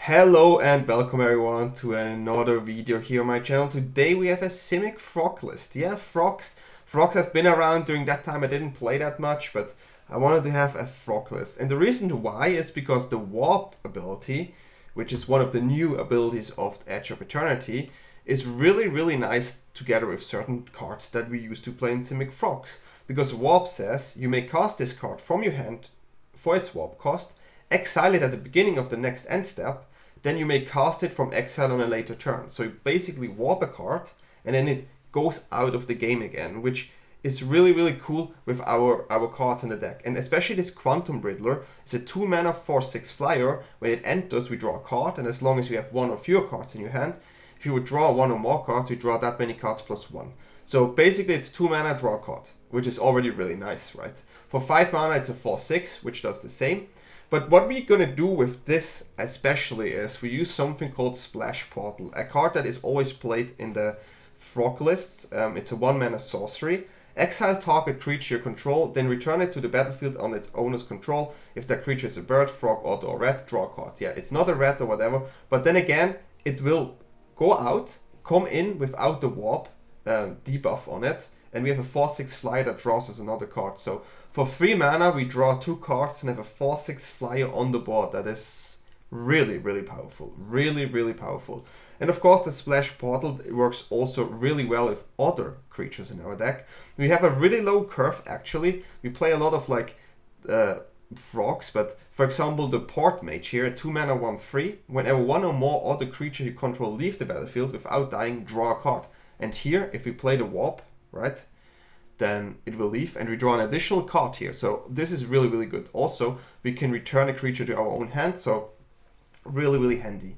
Hello and welcome everyone to another video here on my channel. Today we have a Simic frog list. Yeah, frogs have been around. During that time I didn't play that much, but I wanted to have a frog list. And the reason why is because the warp ability, which is one of the new abilities of Edge of Eternity, is really nice together with certain cards that we use to play in Simic frogs. Because warp says you may cast this card from your hand for its warp cost, exile it at the beginning of the next end step, then you may cast it from exile on a later turn. So you basically warp a card and then it goes out of the game again, which is really cool with our cards in the deck. And especially this Quantum Riddler is a 2 mana 4/6 flyer. When it enters, we draw a card, and as long as you have one or fewer cards in your hand, if you would draw one or more cards, we draw that many cards plus 1. So basically it's 2 mana, draw a card, which is already really nice, right? For 5 mana it's a 4/6, which does the same. But what we're gonna do with this especially is we use something called Splash Portal, a card that is always played in the frog lists. It's a 1 mana sorcery. Exile target creature you control, then return it to the battlefield on its owner's control. If that creature is a bird, frog, otter, or rat, draw a card. Yeah, it's not a rat or whatever, but then again, it will go out, come in without the warp debuff on it, and we have a 4/6 flyer that draws us another card. So for 3 mana, we draw 2 cards and have a 4/6 flyer on the board. That is really powerful. Really powerful. And of course, the Splash Portal works also really well with other creatures in our deck. We have a really low curve, actually. We play a lot of like frogs, but for example, the Port Mage here, 2 mana 1/3. Whenever one or more other creature you control leave the battlefield without dying, draw a card. And here, if we play the warp, right, then it will leave and we draw an additional card here. So this is really good. Also, we can return a creature to our own hand, so really handy.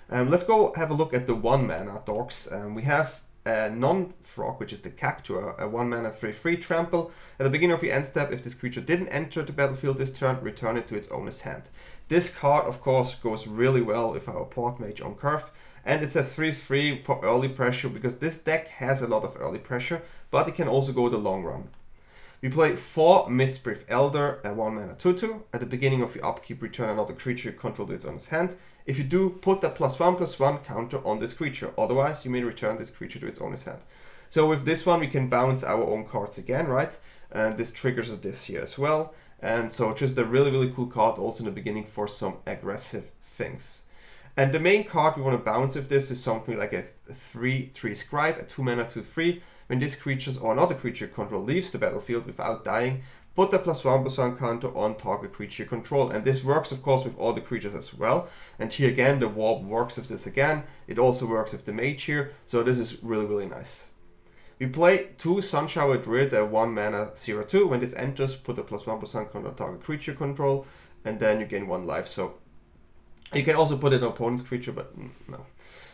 Let's go have a look at the 1 mana dogs. We have a non-frog, which is the Cactuar, a 1 mana 3/3 trample. At the beginning of your end step, if this creature didn't enter the battlefield this turn, return it to its owner's hand. This card, of course, goes really well with our Port Mage on curve. And it's a 3/3 for early pressure, because this deck has a lot of early pressure, but it can also go the long run. We play 4 Mistbrief Elder, a 1 mana 2/2. At the beginning of your upkeep, return another creature you control to its owner's hand. If you do, put a +1/+1 counter on this creature. Otherwise, you may return this creature to its owner's hand. So with this one, we can bounce our own cards again, right? And this triggers this here as well. And so just a really cool card also in the beginning for some aggressive things. And the main card we want to bounce with this is something like a 3/3 Scribe, a 2 mana 2/3. When this creature or another creature you control leaves the battlefield without dying, put a +1/+1 counter on target creature you control. And this works, of course, with all the creatures as well. And here again, the warp works with this again. It also works with the mage here. So this is really nice. We play 2 Sunshower Druid, a 1 mana 0/2. When this enters, put a +1/+1 counter on target creature control, and then you gain 1 life. So you can also put it on opponent's creature, but no.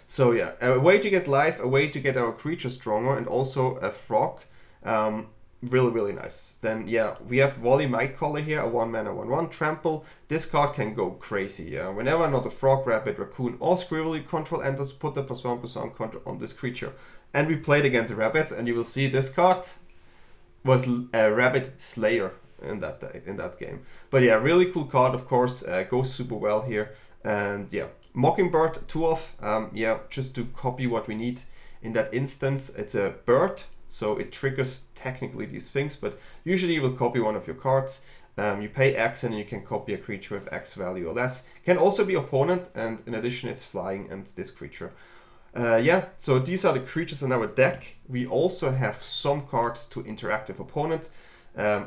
So yeah, a way to get life, a way to get our creature stronger, and also a frog. Really nice. Then yeah, we have Volley Mightcaller here, a 1 mana 1/1 trample. This card can go crazy. Yeah, whenever another frog, rabbit, raccoon, or squirrel you control enters, put the +1/+1 counter on this creature. And we played against the rabbits, and you will see this card was a Rabbit Slayer in that game. But yeah, really cool card, of course. Goes super well here. And yeah, Mockingbird 2 off. Yeah, just to copy what we need in that instance. It's a bird, so it triggers technically these things, but usually you will copy one of your cards. You pay X and you can copy a creature with X value or less. Can also be opponent, and in addition it's flying and this creature. Yeah, so these are the creatures in our deck. We also have some cards to interact with opponent.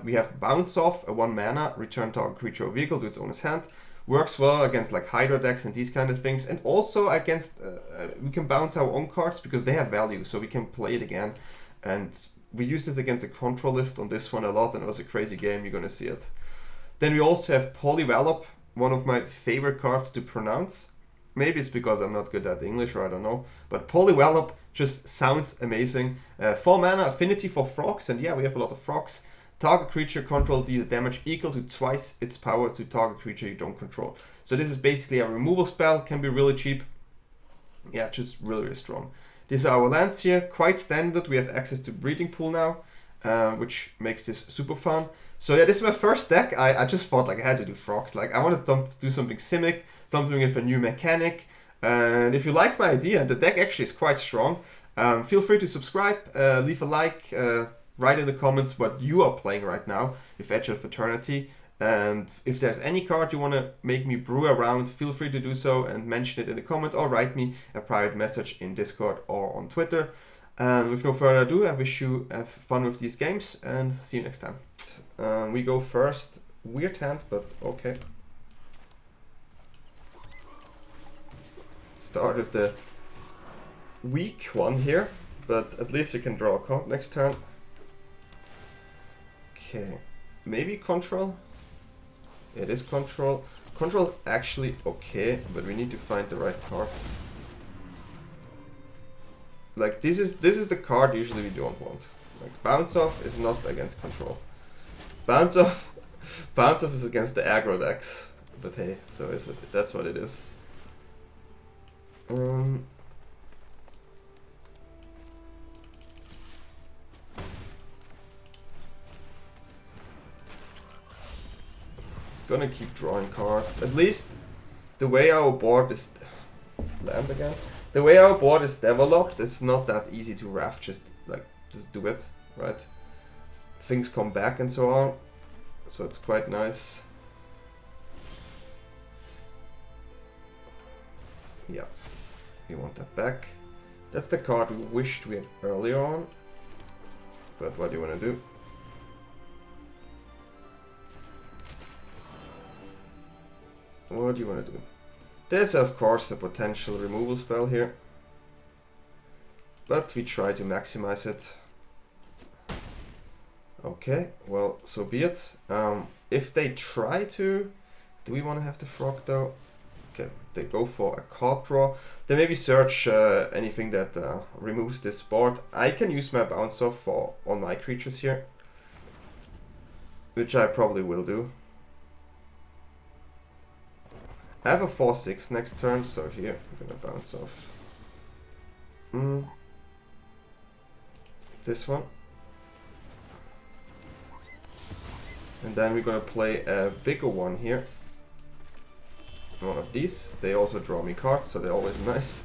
We have Bounce Off, a 1 mana, return target creature or vehicle to its owner's hand. Works well against like Hydra decks and these kind of things, and also against we can bounce our own cards because they have value, so we can play it again. And we use this against a control list on this one a lot, and it was a crazy game. You're gonna see it. Then we also have Polywallop, one of my favorite cards to pronounce. Maybe it's because I'm not good at English, or I don't know. But Polywallop just sounds amazing. 4 mana affinity for frogs, and yeah, we have a lot of frogs. Target creature control deals damage equal to twice its power to target creature you don't control. So this is basically a removal spell, can be really cheap. Yeah, just really strong. These are our lands here, quite standard. We have access to Breeding Pool now, which makes this super fun. So yeah, this is my first deck. I just thought like I had to do frogs. Like I wanted to do something Simic, something with a new mechanic. And if you like my idea, the deck actually is quite strong. Feel free to subscribe, leave a like, write in the comments what you are playing right now with Edge of Eternity. And if there's any card you want to make me brew around, feel free to do so and mention it in the comment or write me a private message in Discord or on Twitter. And with no further ado, I wish you have fun with these games and see you next time. We go first. Weird hand, but okay. Start with the weak one here, but at least we can draw a card next turn. Okay, maybe control. It is control. Control actually okay, but we need to find the right cards. Like this is the card usually we don't want. Like bounce off is not against control. Bounce off is against the aggro decks. But hey, so is it. That's what it is. Gonna keep drawing cards. At least the way our board is land again. The way our board is developed, it's not that easy to raft. Just do it, right? Things come back and so on. So it's quite nice. Yeah, we want that back. That's the card we wished we had earlier on. But what do you want to do? What do you want to do? There's of course a potential removal spell here. But we try to maximize it. Okay, well, so be it. If they try to... Do we want to have the frog though? Okay, they go for a card draw. They maybe search anything that removes this board. I can use my bounce off on my creatures here. Which I probably will do. I have a 4/6 next turn, so here I'm gonna bounce off. This one. And then we're gonna play a bigger one here. One of these. They also draw me cards, so they're always nice.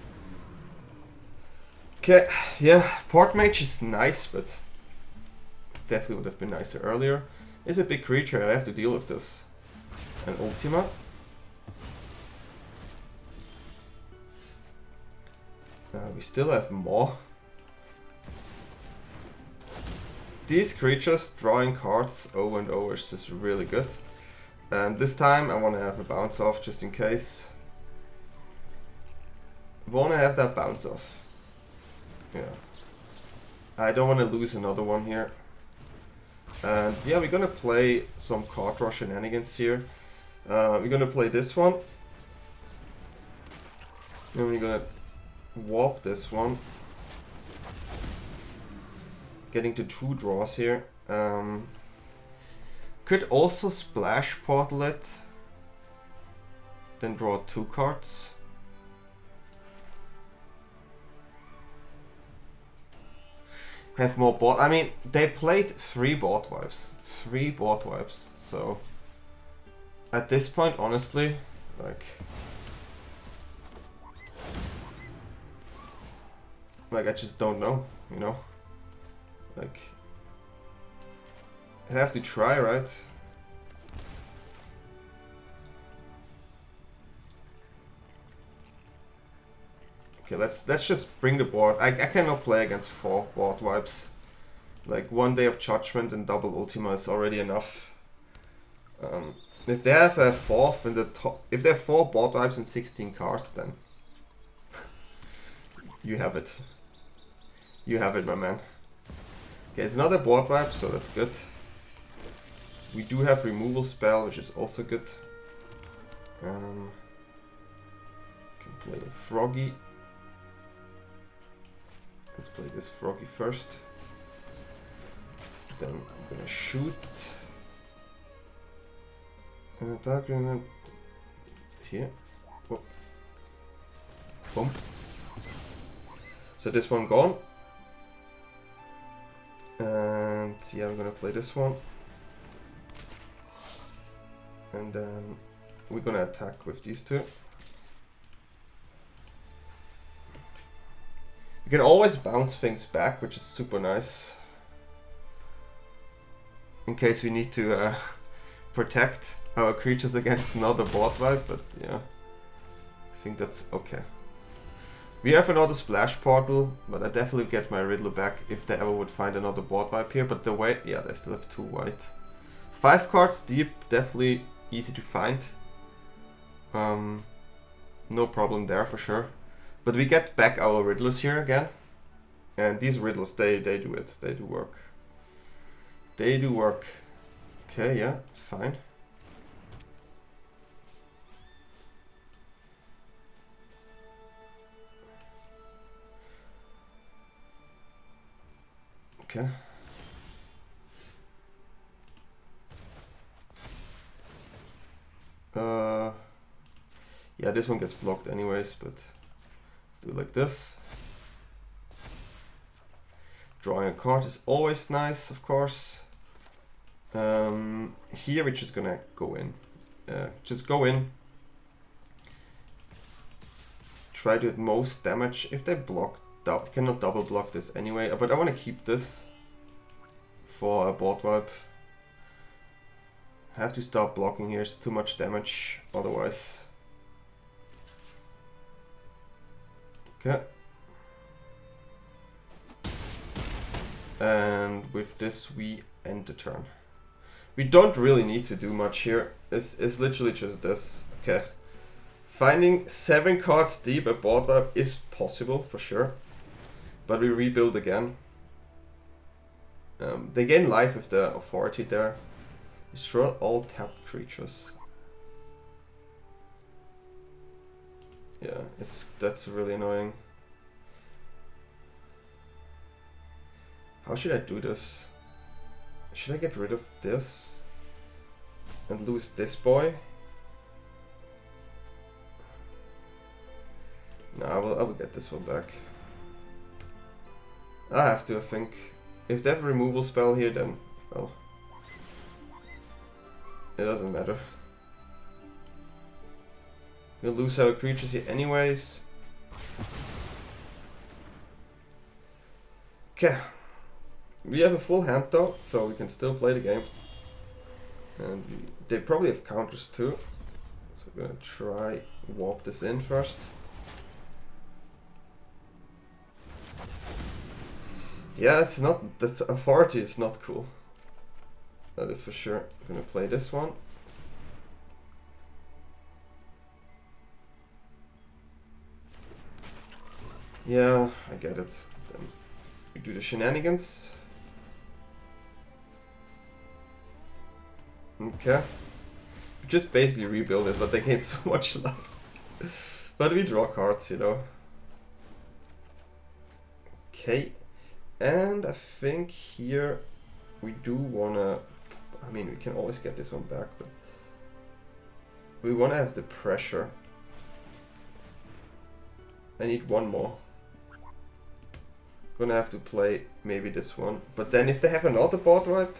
Okay, yeah, Port Mage is nice, but definitely would have been nicer earlier. It's a big creature, I have to deal with this. And Ultima. We still have more. These creatures drawing cards over and over is just really good. And this time I want to have a bounce off just in case. Want to have that bounce off. Yeah. I don't want to lose another one here. And yeah, we're gonna play some card draw shenanigans here. We're gonna play this one. And we're gonna warp this one. Getting to 2 draws here. Could also splash portal it. Then draw 2 cards. Have more board. I mean, they played 3 board wipes. 3 board wipes. So at this point, honestly, like I just don't know, you know? Like, I have to try, right? Okay, let's just bring the board. I cannot play against 4 board wipes. Like 1 Day of Judgment and double Ultima is already enough. If they have a 4th in the top, if they have 4 board wipes and 16 cards, then you have it. You have it, my man. Okay, it's not a board wipe, so that's good. We do have removal spell, which is also good. Can play a Froggy. Let's play this Froggy first. Then I'm gonna shoot. Dark Granite here. Whoa. Boom. So this one gone. And yeah, I'm gonna play this one. And then we're gonna attack with these two. You can always bounce things back, which is super nice. In case we need to protect our creatures against another board wipe, but yeah, I think that's okay. We have another splash portal, but I definitely get my Riddler back if they ever would find another board wipe here. But the way, yeah, they still have 2 white. 5 cards deep, definitely easy to find. No problem there for sure. But we get back our Riddlers here again. And these Riddlers, they do it. They do work. They do work. Okay, yeah, fine. Okay. Yeah, this one gets blocked anyways, but let's do it like this. Drawing a card is always nice, of course. Here we're just gonna go in. Just go in. Try to do most damage. If they block, cannot double block this anyway. But I want to keep this for a board wipe. I have to stop blocking here. It's too much damage otherwise. Okay. And with this we end the turn. We don't really need to do much here. It's literally just this. Okay. Finding 7 cards deep a board wipe is possible for sure. But we rebuild again. They gain life with the authority there. Destroy all tapped creatures. Yeah, that's really annoying. How should I do this? Should I get rid of this and lose this boy? No, I will get this one back. I have to, I think. If they have a removal spell here, then, well, it doesn't matter. We'll lose our creatures here anyways. Okay. We have a full hand though, so we can still play the game. And they probably have counters too. So we're gonna try warp this in first. Yeah, it's not, the authority is not cool. That is for sure. I'm gonna play this one. Yeah, I get it. Then we do the shenanigans. Okay. We just basically rebuild it, but they gain so much life. But we draw cards, you know. Okay. And I think here we do wanna, I mean, we can always get this one back, but we wanna have the pressure. I need one more. Gonna have to play maybe this one, but then if they have another board wipe,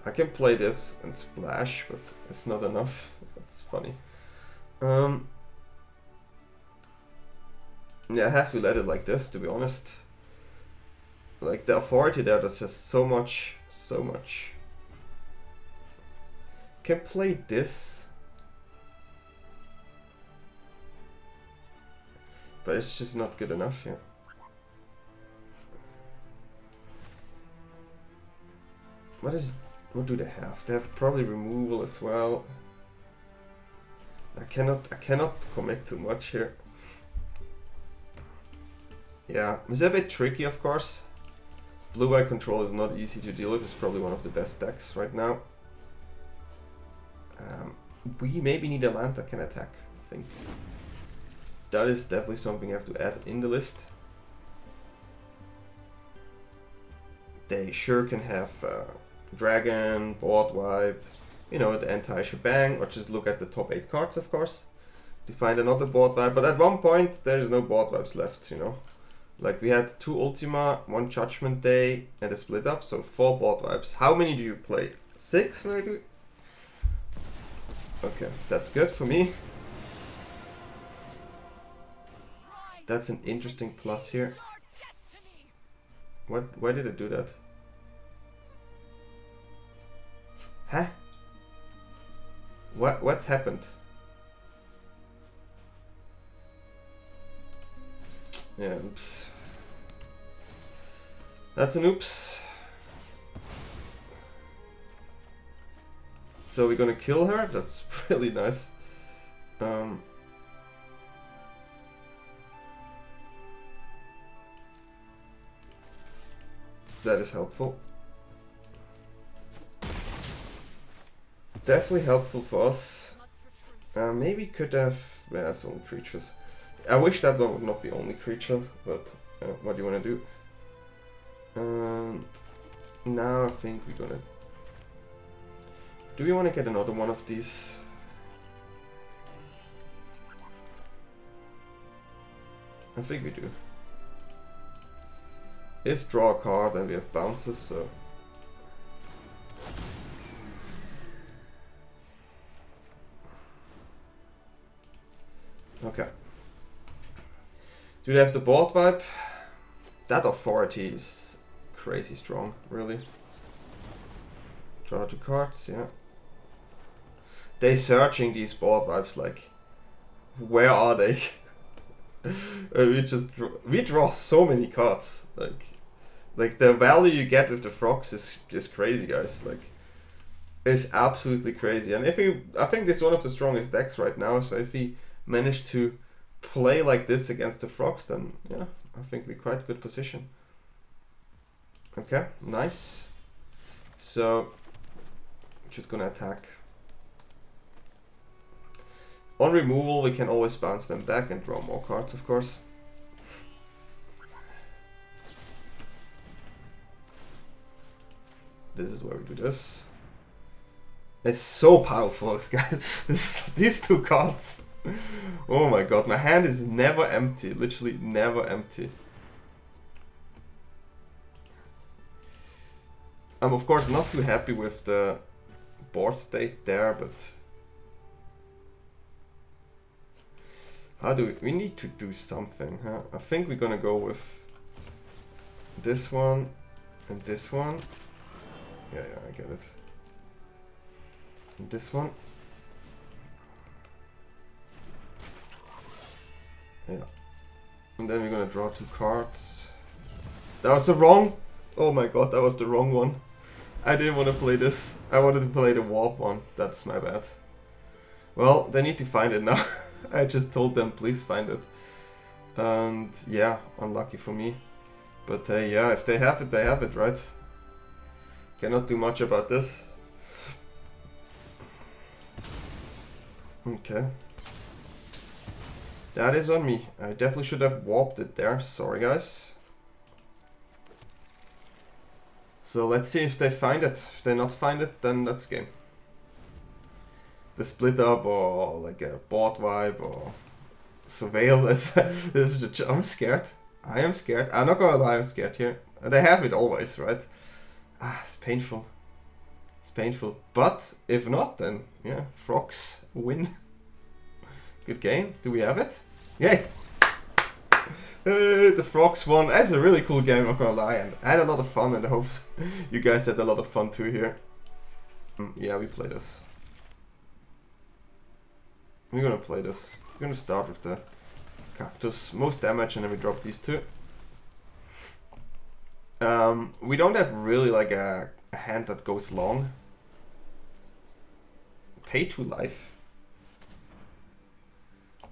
I can play this and splash, but it's not enough. That's funny. Yeah, I have to let it like this, to be honest. Like, the authority there that says so much, so much. Can play this. But it's just not good enough here. What do they have? They have probably removal as well. I cannot commit too much here. Yeah, it's a bit tricky, of course. Blue-eye control is not easy to deal with. It's probably one of the best decks right now. We maybe need a land that can attack, I think. That is definitely something I have to add in the list. They sure can have dragon, board wipe, you know, the entire shebang, or just look at the top 8 cards, of course, to find another board wipe. But at one point, there's no board wipes left, you know. Like we had 2 Ultima, 1 Judgment Day, and a split up, so 4 board wipes. How many do you play? 6 maybe? Okay, that's good for me. That's an interesting plus here. What? Why did I do that? Huh? What happened? Yeah, oops. That's an oops. So we're gonna kill her? That's really nice. That is helpful. Definitely helpful for us. Maybe could have... Yeah, it's only creatures. I wish that one would not be only creature, but what do you want to do? And now I think we're gonna... Do we want to get another one of these? I think we do. Is draw a card and we have bounces, so... Okay. Do they have the board wipe? That authority is crazy strong, really. Draw 2 cards, yeah. They searching these board wipes like, where are they? we draw so many cards. Like the value you get with the frogs is crazy, guys. Like, it's absolutely crazy. And I think this is one of the strongest decks right now. So if we manage to play like this against the frogs, then yeah, I think we're quite good position. Okay, nice. So just gonna attack. On removal we can always bounce them back and draw more cards, of course. This is where we do this. It's so powerful, guys. These 2 cards. Oh my god, my hand is never empty, literally never empty. I'm of course not too happy with the board state there, but how do we need to do something, huh? I think we're gonna go with this one and this one. Yeah, I get it. And this one. Yeah. And then we're gonna draw 2 cards. That was the wrong... Oh my god, that was the wrong one. I didn't want to play this. I wanted to play the warp one. That's my bad. Well, they need to find it now. I just told them, please find it. And yeah, unlucky for me. But yeah, if they have it, right? Cannot do much about this. Okay. That is on me. I definitely should have warped it there. Sorry, guys. So let's see if they find it. If they not find it, then that's game. The split up or like a board wipe or surveil. I'm scared. I am scared. I'm not gonna lie, I'm scared here. They have it always, right? Ah, it's painful. It's painful. But if not, then yeah, frogs win. Good game. Do we have it? Yay! The frogs won. That's a really cool game, I'm not gonna lie. And I had a lot of fun, and I hope you guys had a lot of fun too here. Yeah, we play this. We're gonna play this. We're gonna start with the cactus. Most damage, and then we drop these 2. We don't have really like a hand that goes long. Pay 2 life.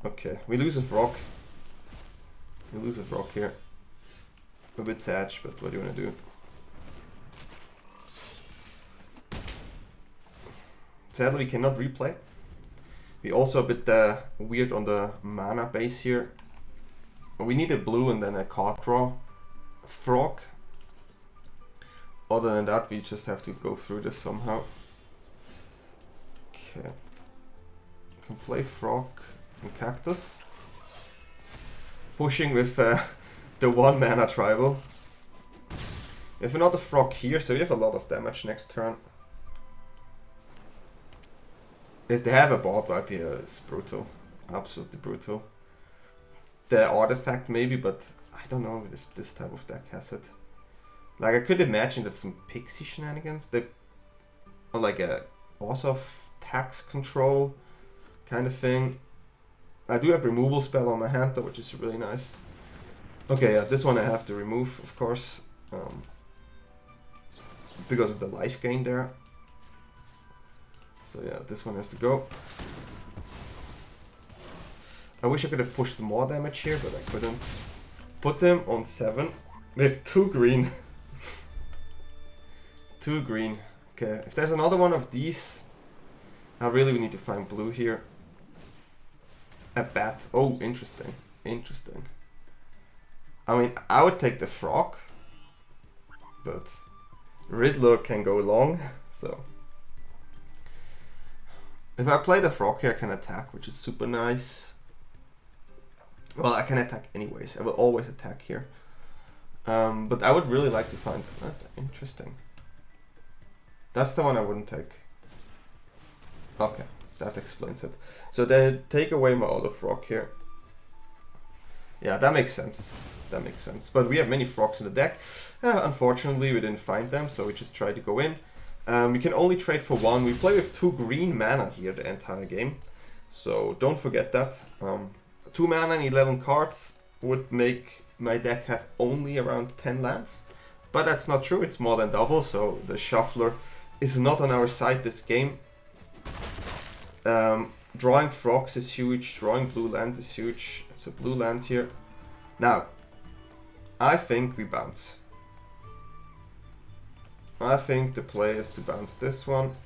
Okay, we lose a frog. We lose a frog here. A bit sad, but what do you want to do? Sadly, we cannot replay. We also a bit weird on the mana base here. We need a blue and then a card draw frog. Other than that, we just have to go through this somehow. Okay. Can play frog and cactus. Pushing with the 1 mana tribal. We have another frog here, so we have a lot of damage next turn. If they have a board wipe here, it's brutal. Absolutely brutal. The artifact maybe, but I don't know if this type of deck has it. Like, I could imagine that some pixie shenanigans. They, or like a also tax control kind of thing. I do have removal spell on my hand though, which is really nice. Okay, yeah, this one I have to remove, of course, because of the life gain there. So yeah, this one has to go. I wish I could have pushed more damage here, but I couldn't. Put them on 7 with 2 green. 2 green. Okay, if there's another one of these, I really need to find blue here. A bat. Oh, interesting. Interesting. I mean, I would take the frog, but Riddler can go long, so. If I play the frog here, I can attack, which is super nice. Well, I can attack anyways. I will always attack here. But I would really like to find that. Interesting. That's the one I wouldn't take. Okay, that explains it. So then take away my other frog here. Yeah, that makes sense. That makes sense. But we have many frogs in the deck. Unfortunately, we didn't find them, so we just tried to go in. We can only trade for 1. We play with 2 green mana here the entire game. So don't forget that. 2 mana and 11 cards would make my deck have only around 10 lands. But that's not true, it's more than double, so the shuffler is not on our side this game. Drawing frogs is huge, drawing blue land is huge. It's a blue land here. Now, I think we bounce. I think the play is to bounce this one.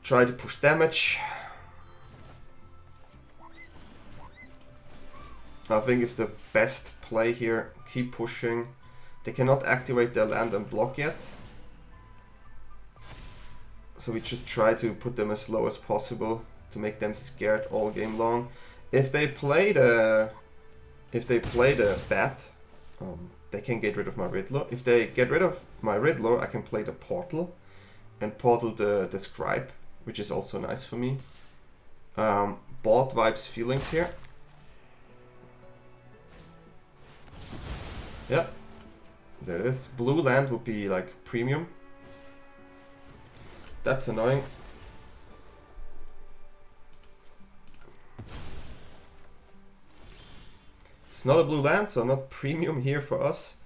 Try to push damage. I think it's the best play here. Keep pushing. They cannot activate their land and block yet. So we just try to put them as low as possible to make them scared all game long. If they play the bat, they can get rid of my Riddler. If they get rid of my Riddler, I can play the portal and portal the scribe, which is also nice for me. Board vibes feelings here. Yeah, there it is. Blue land would be like premium. That's annoying. It's not a blue land, so not premium here for us.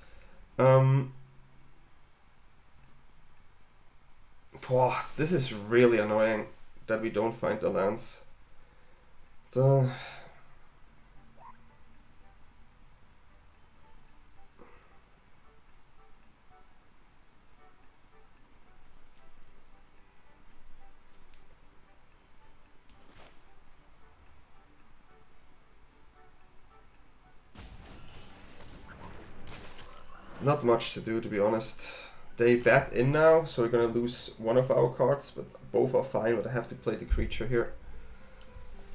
This is really annoying that we don't find the lands. Not much to do, to be honest. They bat in now, so we're gonna lose one of our cards, but both are fine, but I have to play the creature here.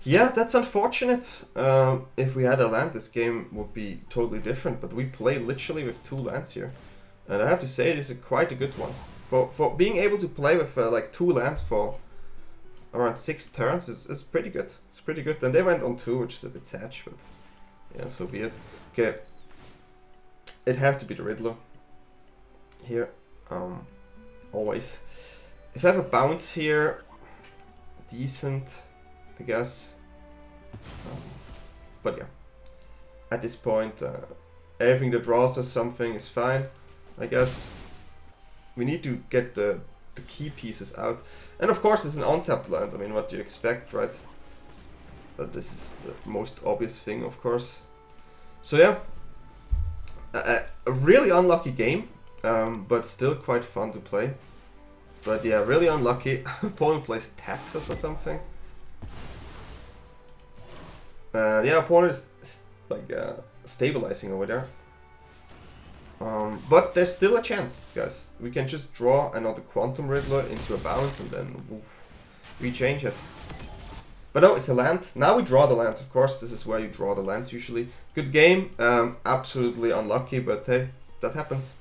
Yeah, that's unfortunate. If we had a land, this game would be totally different, but we play literally with 2 lands here. And I have to say, this is quite a good one. For being able to play with like 2 lands for around 6 turns is pretty good. It's pretty good. And they went on 2, which is a bit sad, but yeah, so be it. Okay. It has to be the Riddler here, always. If I have a bounce here, decent, I guess. But yeah, at this point, everything that draws us something is fine, I guess. We need to get the key pieces out. And of course, it's an untapped land. I mean, what do you expect, right? But this is the most obvious thing, of course. So yeah. A really unlucky game, but still quite fun to play. But yeah, really unlucky. Opponent plays taxes or something. Yeah, opponent is like stabilizing over there. But there's still a chance, guys. We can just draw another Quantum Riddler into a bounce and then we change it. But no, it's a land. Now we draw the lands, of course. This is where you draw the lands usually. Good game. Absolutely unlucky, but hey, that happens.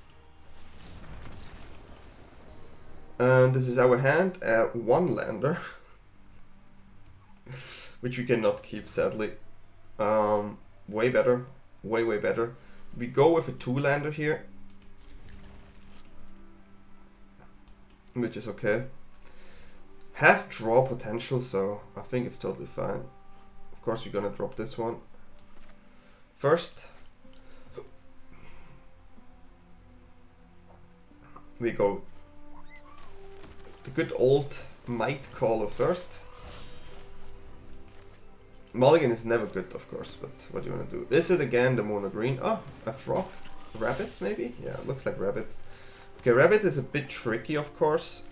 And this is our hand. One lander. Which we cannot keep, sadly. Way better. Way better. We go with a two-lander here. Which is okay. Have draw potential, so I think it's totally fine. Of course, we're gonna drop this one first. We go the good old Might Caller first. Mulligan is never good, of course, but what do you want to do? Is it again the mono green? Oh, a frog? Rabbits, maybe? Yeah, it looks like rabbits. Okay, rabbit is a bit tricky, of course.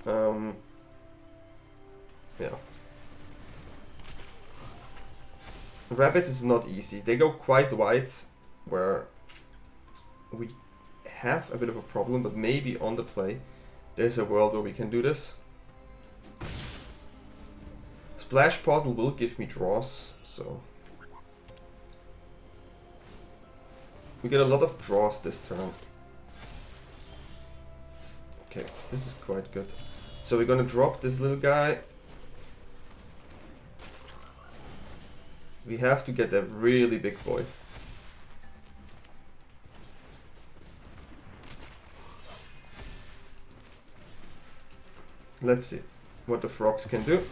Yeah. Rabbit is not easy. They go quite wide, where we have a bit of a problem, but maybe on the play there's a world where we can do this. Splash Portal will give me draws, so we get a lot of draws this turn. Okay, this is quite good. So we're gonna drop this little guy. We have to get a really big boy. Let's see what the frogs can do.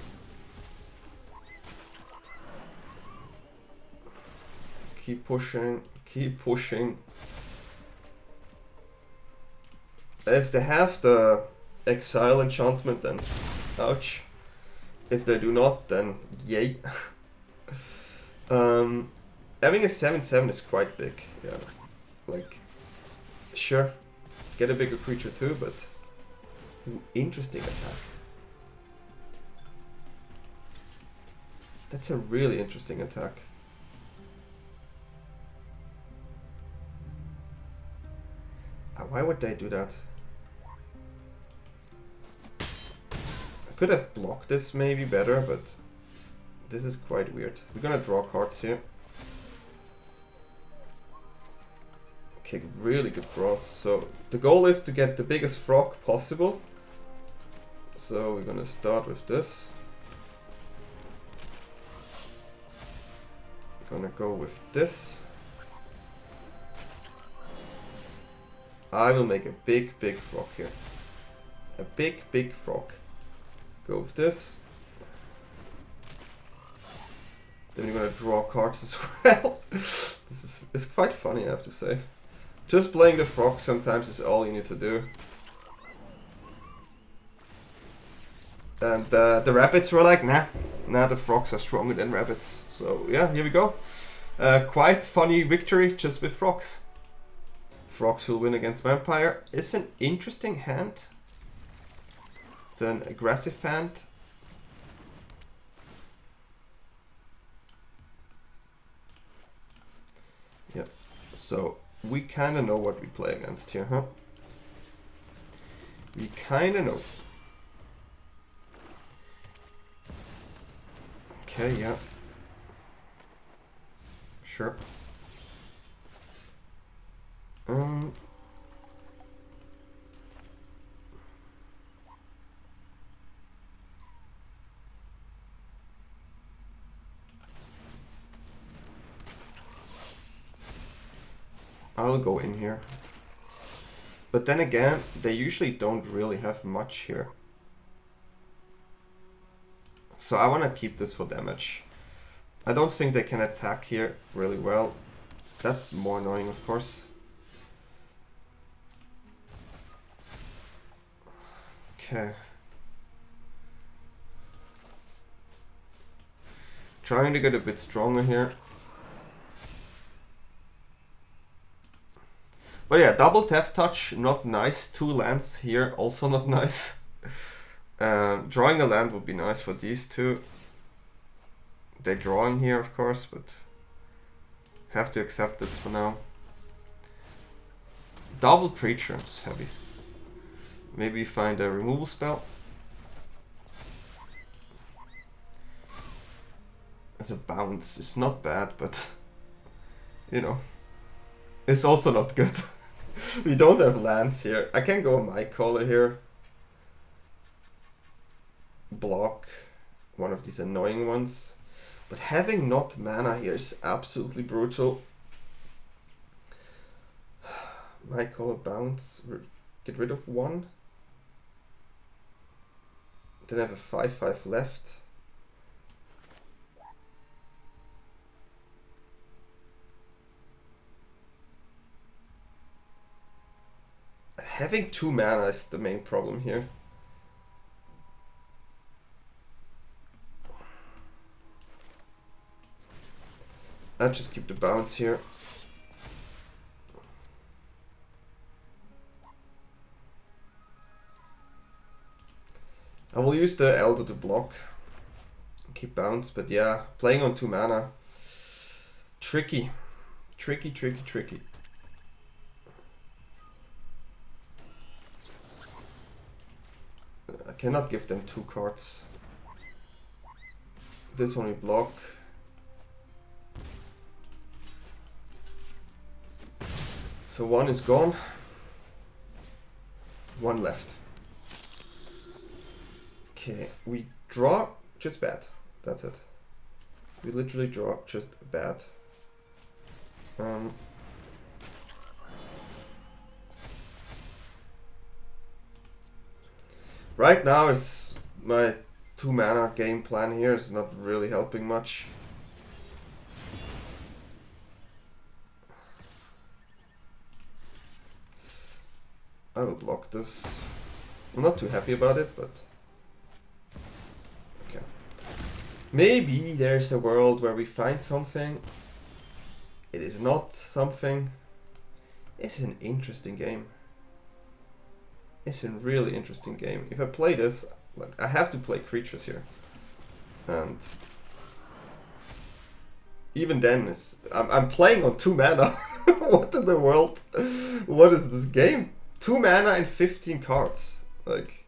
Keep pushing, keep pushing. If they have the exile enchantment, then ouch. If they do not, then yay. Having a 7/7 is quite big, yeah. Like, sure, get a bigger creature too, but ooh, interesting attack. That's a really interesting attack. Why would they do that? I could have blocked this maybe better, but this is quite weird. We're gonna draw cards here. Okay, really good draws. So the goal is to get the biggest frog possible. So we're gonna start with this. We're gonna go with this. I will make a big frog here. A big frog. Go with this. Then you're gonna draw cards as well. It's quite funny, I have to say. Just playing the frog sometimes is all you need to do. And the rabbits were like, nah, the frogs are stronger than rabbits. So yeah, here we go. Quite funny victory just with frogs. Frogs will win against Vampire. It's an interesting hand. It's an aggressive hand. Yeah, so we kind of know what we play against here, huh? We kind of know. Okay, yeah. Sure. I'll go in here. But then again, they usually don't really have much here. So I want to keep this for damage. I don't think they can attack here really well. That's more annoying, of course. Okay. Trying to get a bit stronger here. But yeah, double Theft Touch, not nice. 2 lands here, also not nice. Drawing a land would be nice for these two. They're drawing here, of course, but have to accept it for now. Double creature is heavy. Maybe find a removal spell. as a bounce. It's not bad, but you know, it's also not good. We don't have lands here. I can go my color here. Block one of these annoying ones. But having not mana here is absolutely brutal. My color bounce. Get rid of one. Then I have a 5/5 left. Having 2 mana is the main problem here. I'll just keep the bounce here. I will use the Elder to block. Keep bounce, but yeah, playing on 2 mana. Tricky. Tricky, tricky, tricky. I cannot give them 2 cards. This one we block. So 1 is gone. 1 left. Okay, we draw just bad. That's it. We literally draw just bad. Right now, it's my 2 mana game plan here is not really helping much. I will block this. I'm not too happy about it, but okay. Maybe there's a world where we find something. It is not something. It's an interesting game. It's a really interesting game. If I play this, like I have to play creatures here, and even then, I'm playing on 2 mana. What in the world? What is this game? 2 mana and 15 cards. Like,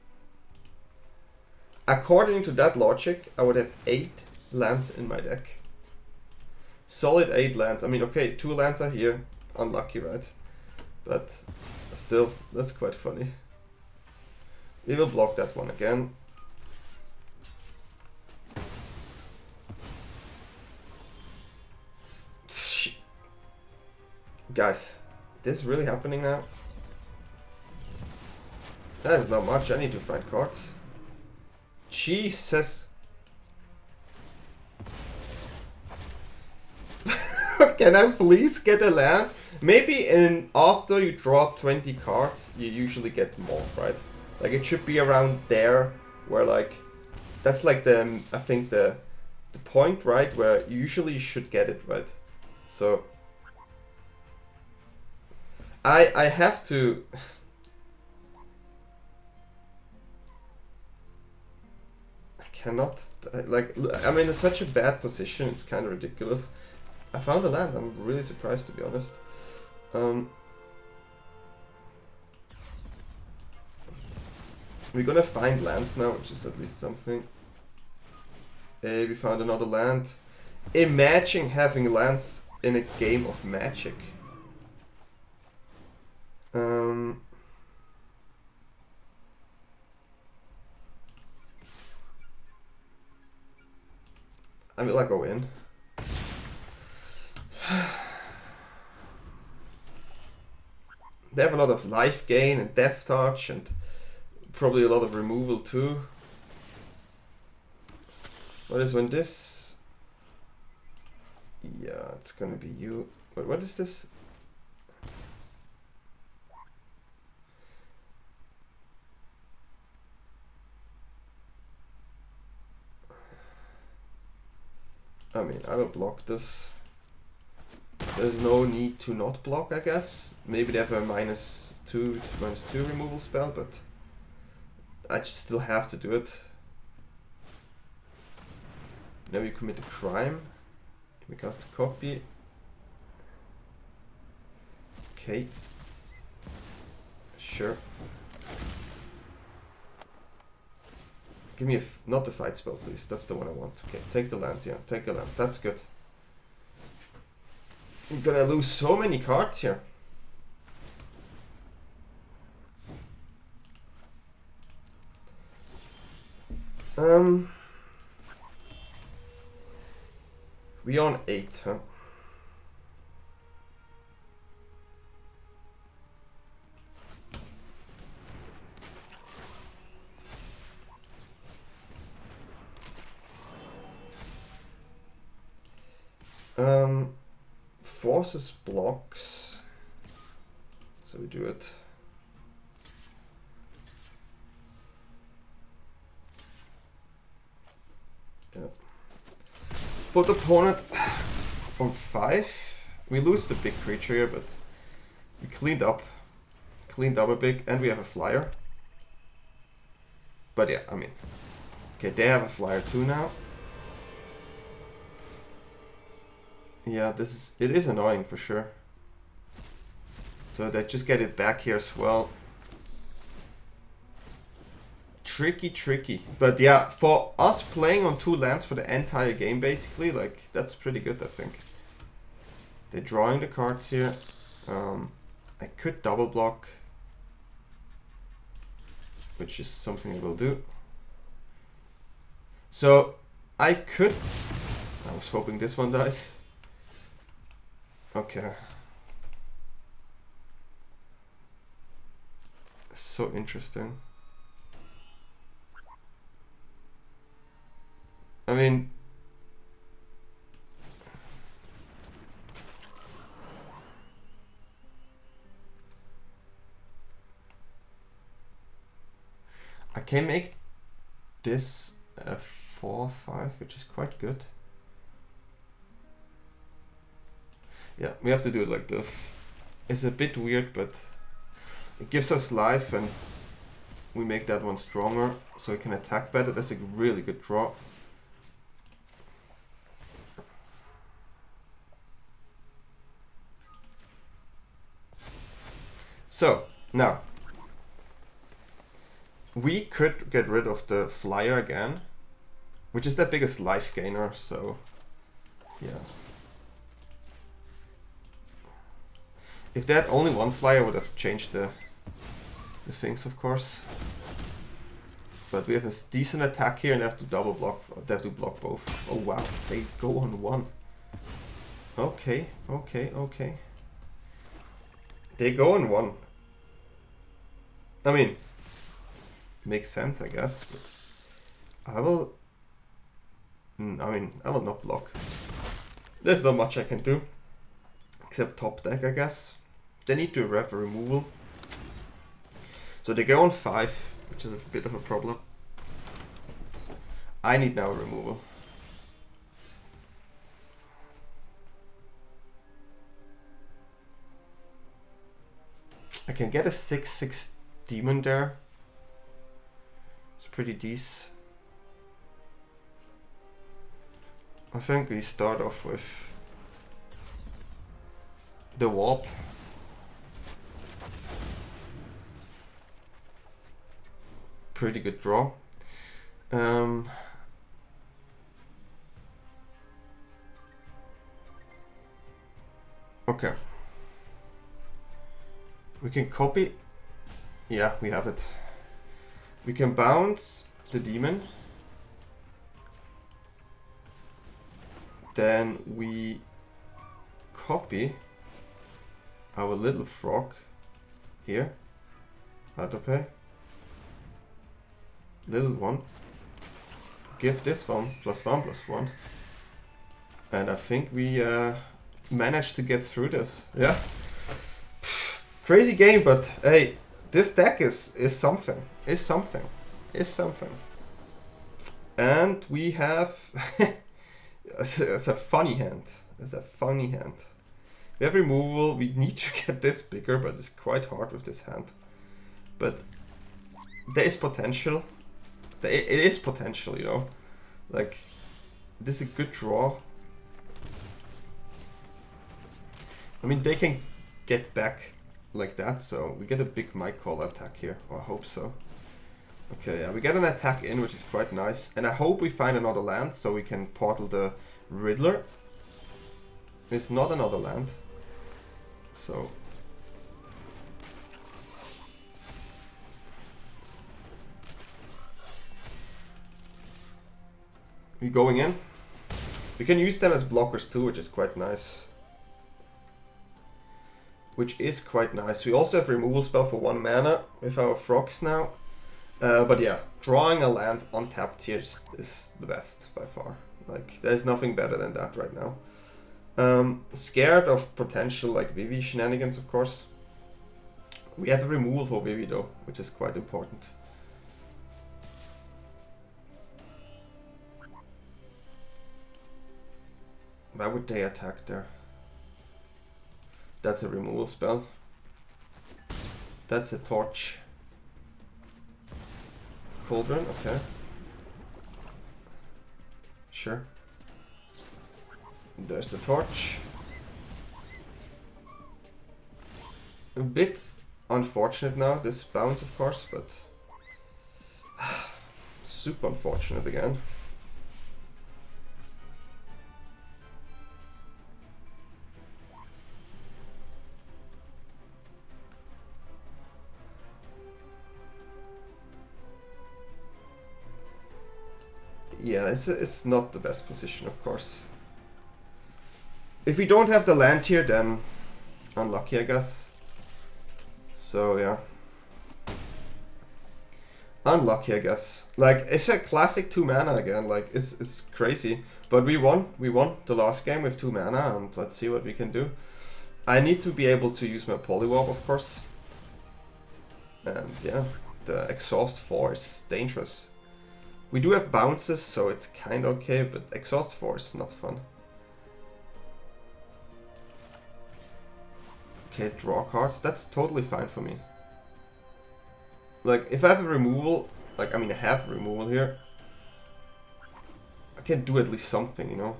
according to that logic, I would have 8 lands in my deck. Solid 8 lands. I mean, okay, 2 lands are here. Unlucky, right? But still, that's quite funny. We will block that one again. Guys, this is really happening now? That is not much. I need to find cards. Jesus. Can I please get a land? Maybe after you draw 20 cards, you usually get more, right? Like it should be around there, where like that's like the I think the point, right? Where you usually should get it, right? So I have to. Cannot, like, I'm in such a bad position, it's kind of ridiculous. I found a land, I'm really surprised to be honest. We're gonna find lands now, which is at least something. Hey, we found another land. Imagine having lands in a game of Magic. I will go in. They have a lot of life gain and death touch and probably a lot of removal too. What is when this? Yeah, it's gonna be you. But what is this? I mean, I will block this. There's no need to not block, I guess. Maybe they have a -2 removal spell, but I just still have to do it. Now you commit a crime. We cast a copy. Okay. Sure. Give me not the fight spell, please. That's the one I want. Okay, take the land. Yeah, take the land. That's good. I'm gonna lose so many cards here. We on 8, huh? Forces blocks. So we do it. Yeah. Put opponent on 5. We lose the big creature here, but we cleaned up a bit, and we have a flyer. But yeah, I mean, okay, they have a flyer too now. Yeah, it is annoying for sure. So they just get it back here as well. Tricky. But yeah, for us playing on 2 lands for the entire game, basically, like, that's pretty good, I think. They're drawing the cards here. I could double block, which is something I will do. So I was hoping this one dies. Okay. So interesting. I mean, I can make this a 4/5, which is quite good. Yeah, we have to do it like this. It's a bit weird, but it gives us life, and we make that one stronger, so we can attack better. That's a really good draw. So, now, we could get rid of the flyer again, which is the biggest life gainer, so yeah. If they had only one flyer, I would have changed the things, of course. But we have a decent attack here, and they have to double block. They have to block both. Oh wow, they go on 1. Okay. They go on 1. I mean, makes sense, I guess. But I will not block. There's not much I can do, except top deck, I guess. They need to have a removal. So they go on 5, which is a bit of a problem. I need now a removal. I can get a 6/6 demon there. It's pretty decent. I think we start off with the warp. Pretty good draw. Okay. We can copy. Yeah, we have it. We can bounce the demon. Then we copy our little frog here. Autopay. Little one. Give this one +1/+1. And I think we managed to get through this. Yeah. Crazy game, but hey, this deck is something. Is something. And we have it's a funny hand. We have removal. We need to get this bigger, but it's quite hard with this hand. But there is potential. It is potential, you know. Like, this is a good draw. I mean, they can get back like that, so we get a big mic call attack here, or I hope so. Okay, yeah, we get an attack in, which is quite nice. And I hope we find another land so we can portal the Riddler. It's not another land. So... we going in. We can use them as blockers too, which is quite nice. We also have removal spell for 1 mana with our frogs now. But yeah, drawing a land untapped here is the best by far. Like, there's nothing better than that right now. Scared of potential like Vivi shenanigans, of course. We have a removal for Vivi though, which is quite important. Why would they attack there? That's a removal spell. That's a torch. Cauldron, okay. Sure. There's the torch. A bit unfortunate now, this bounce of course, but super unfortunate again. Yeah, it's not the best position, of course. If we don't have the land here, then unlucky, I guess. So, yeah. Unlucky, I guess. Like, it's a classic 2 mana again. Like, it's crazy. But we won the last game with 2 mana, and let's see what we can do. I need to be able to use my Polywop, of course. And, yeah, the Exhaust 4 is dangerous. We do have bounces, so it's kind of okay, but Exhaust 4 is not fun. Okay, draw cards. That's totally fine for me. Like, if I have a removal, like, I mean, I have a removal here. I can do at least something, you know?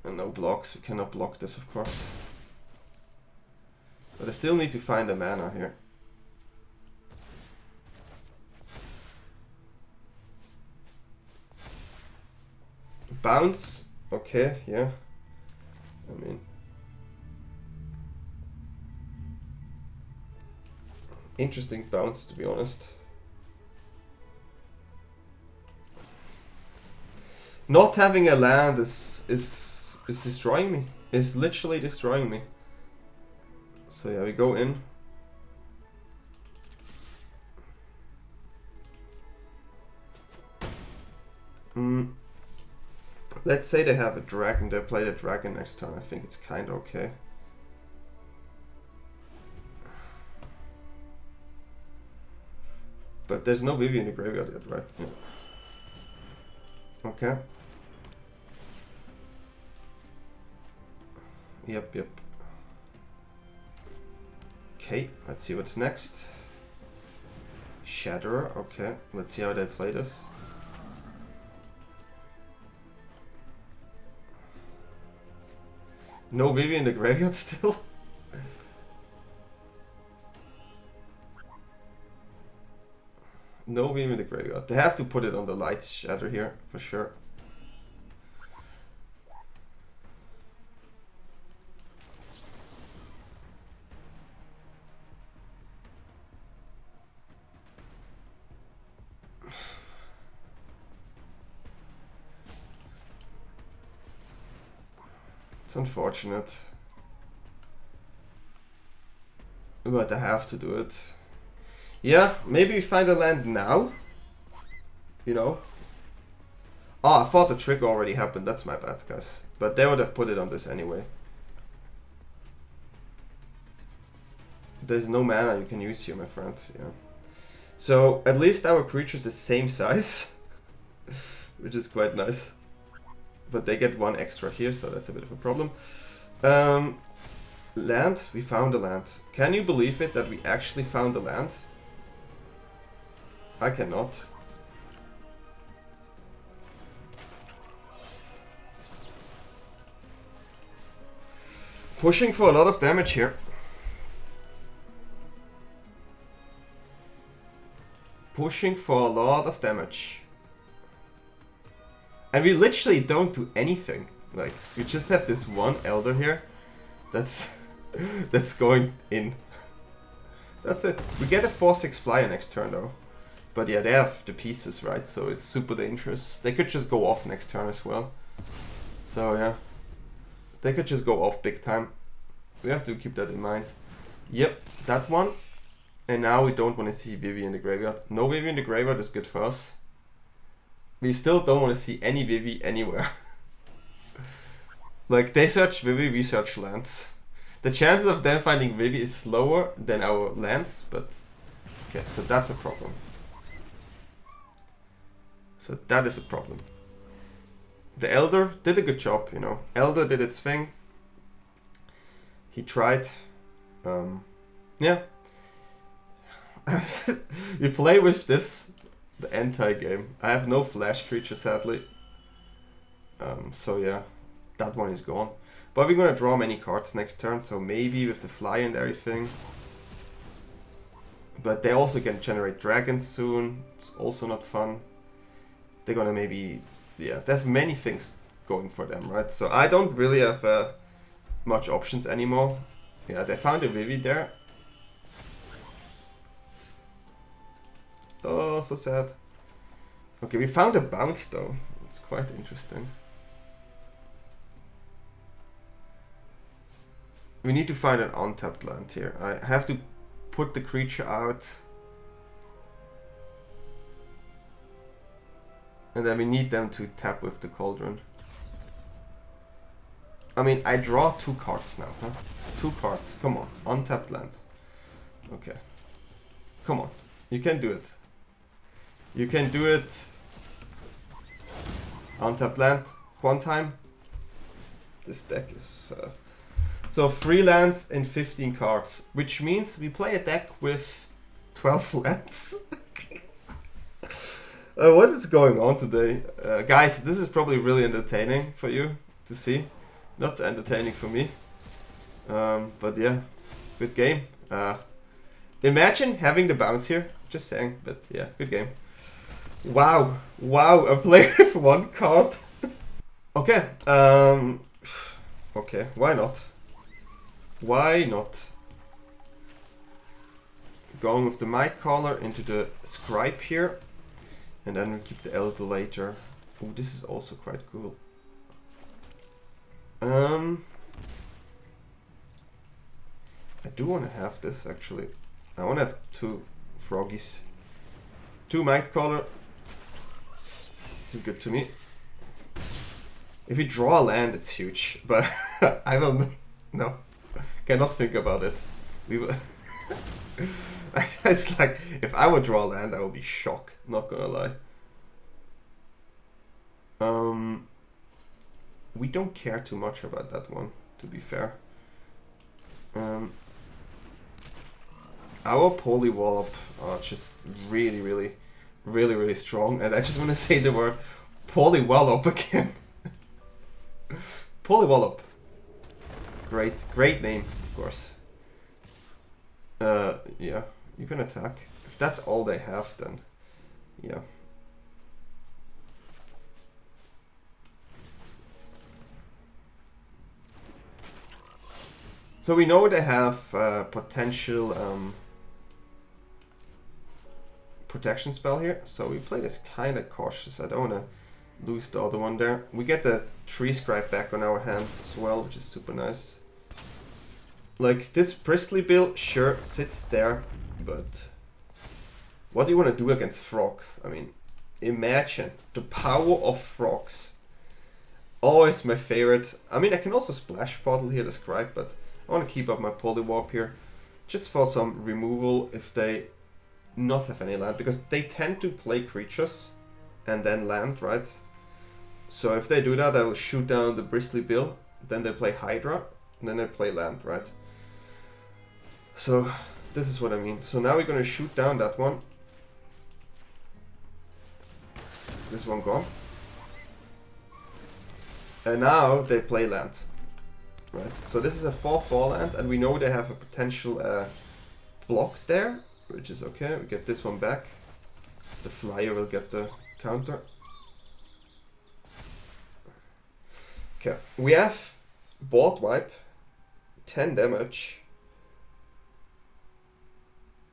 And no blocks. We cannot block this, of course. But I still need to find a mana here. Bounce, okay, yeah. I mean, interesting bounce, to be honest. Not having a land is destroying me. It's literally destroying me. So yeah, we go in. Let's say they have a dragon, they play the dragon next turn. I think it's kind of okay. But there's no Vivi in the graveyard yet, right? Yeah. Okay. Yep. Okay, let's see what's next. Shatterer, okay. Let's see how they play this. No Vivi in the graveyard still? No Vivi in the graveyard. They have to put it on the light shatter here, for sure. It's unfortunate. But I have to do it. Yeah, maybe we find a land now. You know? Oh, I thought the trick already happened. That's my bad, guys. But they would have put it on this anyway. There's no mana you can use here, my friend. Yeah. So, at least our creature is the same size. Which is quite nice. But they get 1 extra here, so that's a bit of a problem. Land? We found a land. Can you believe it that we actually found a land? I cannot. Pushing for a lot of damage here. pushing for a lot of damage. And we literally don't do anything. Like, we just have this one Elder here that's that's going in. That's it. We get a 4/6 flyer next turn though. But yeah, they have the pieces, right? So it's super dangerous. They could just go off next turn as well. So yeah. They could just go off big time. We have to keep that in mind. Yep, that one. And now we don't want to see Vivi in the graveyard. No Vivi in the graveyard is good for us. We still don't want to see any Vivi anywhere. Like, they search Vivi, we search lands. The chances of them finding Vivi is lower than our lands, but... Okay, so that's a problem. So that is a problem. The Elder did a good job, you know. Elder did its thing. He tried. Yeah. We play with this the entire game. I have no flash creature, sadly. So yeah, that one is gone. But we're gonna draw many cards next turn, so maybe with the fly and everything. But they also can generate dragons soon. It's also not fun. They're gonna maybe... Yeah, they have many things going for them, right? So I don't really have much options anymore. Yeah, they found a Vivi there. Oh, so sad. Okay, we found a bounce though. It's quite interesting. We need to find an untapped land here. I have to put the creature out. And then we need them to tap with the cauldron. I mean, I draw 2 cards now, huh? 2 cards, come on, untapped land. Okay. Come on, you can do it. You can do it. Untapped land, one time. This deck is... So 3 lands and 15 cards, which means we play a deck with 12 lands. What is going on today? Guys, this is probably really entertaining for you to see. Not so entertaining for me. But yeah, good game. Imagine having the bounce here. Just saying, but yeah, good game. Wow, wow, I play with 1 card. Okay, okay, why not? Why not? Going with the Might Caller into the Scribe here. And then we keep the Elder later. Oh, this is also quite cool. I do want to have this actually. I want to have 2 Froggies. 2 Might Caller. Too good to me. If we draw a land, it's huge. But I will no. Cannot think about it. We will. It's like, if I would draw land, I will be shocked. Not gonna lie. We don't care too much about that one, to be fair. Our Polywallop are just really strong, and I just want to say the word Polywallop again. Polywallop. Great name, of course. Yeah, you can attack. If that's all they have, then yeah. So we know they have potential protection spell here, so we play this kind of cautious. I don't want to lose the other one there. We get the Tree Scribe back on our hand as well, which is super nice. Like, this Bristly Bill, sure, sits there, but what do you want to do against frogs? I mean, imagine the power of frogs. Always my favorite. I mean, I can also Splash Bottle here, the Scribe, but I want to keep up my Poliwarp here, just for some removal if they not have any land, because they tend to play creatures and then land, right? So if they do that, I will shoot down the Bristly Bill, then they play Hydra, and then they play land, right? So this is what I mean. So now we're going to shoot down that one. This one gone. And now they play land. Right, so this is a 4/4 land, and we know they have a potential block there, which is okay. We get this one back. The flyer will get the counter. Okay, we have board wipe, 10 damage.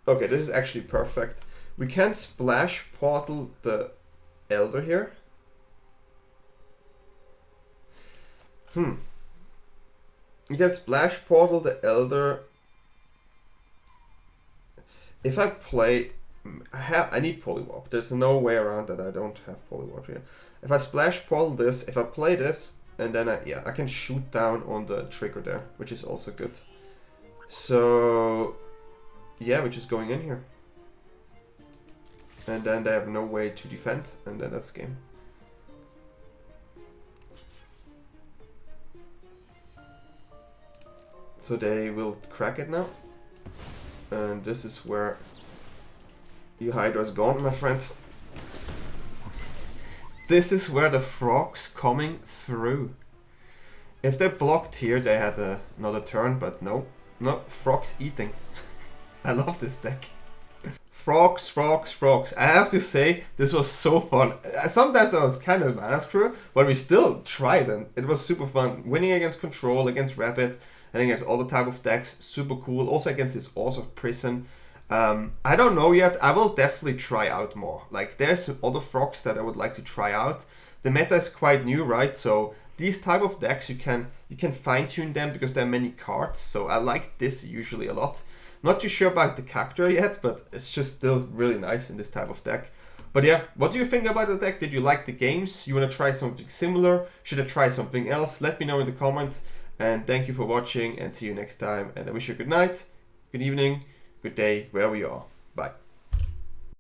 Okay, this is actually perfect. We can splash portal the Elder here. You can splash portal the Elder. If I play, I need Poliwop. There's no way around that I don't have Poliwop here. If I splash portal this, if I play this, and then I can shoot down on the trigger there, which is also good. So yeah, we're just going in here. And then they have no way to defend, and then that's game. So they will crack it now. And this is where your Hydra's gone, my friend. This is where the frogs coming through. If they blocked here, they had another turn, but no. No, frogs eating. I love this deck. Frogs, frogs, frogs. I have to say, this was so fun. Sometimes I was kind of mana screw, but we still tried and it was super fun. Winning against Control, against Rapids, and against all the type of decks, super cool. Also against this awesome Prison. I don't know yet. I will definitely try out more. Like there's other frogs that I would like to try out. The meta is quite new, right? So these type of decks you can fine tune them because there are many cards. So I like this usually a lot. Not too sure about the character yet, but it's just still really nice in this type of deck. But yeah, what do you think about the deck? Did you like the games? You want to try something similar? Should I try something else? Let me know in the comments. And thank you for watching and see you next time. And I wish you a good night, good evening, good day, wherever you are.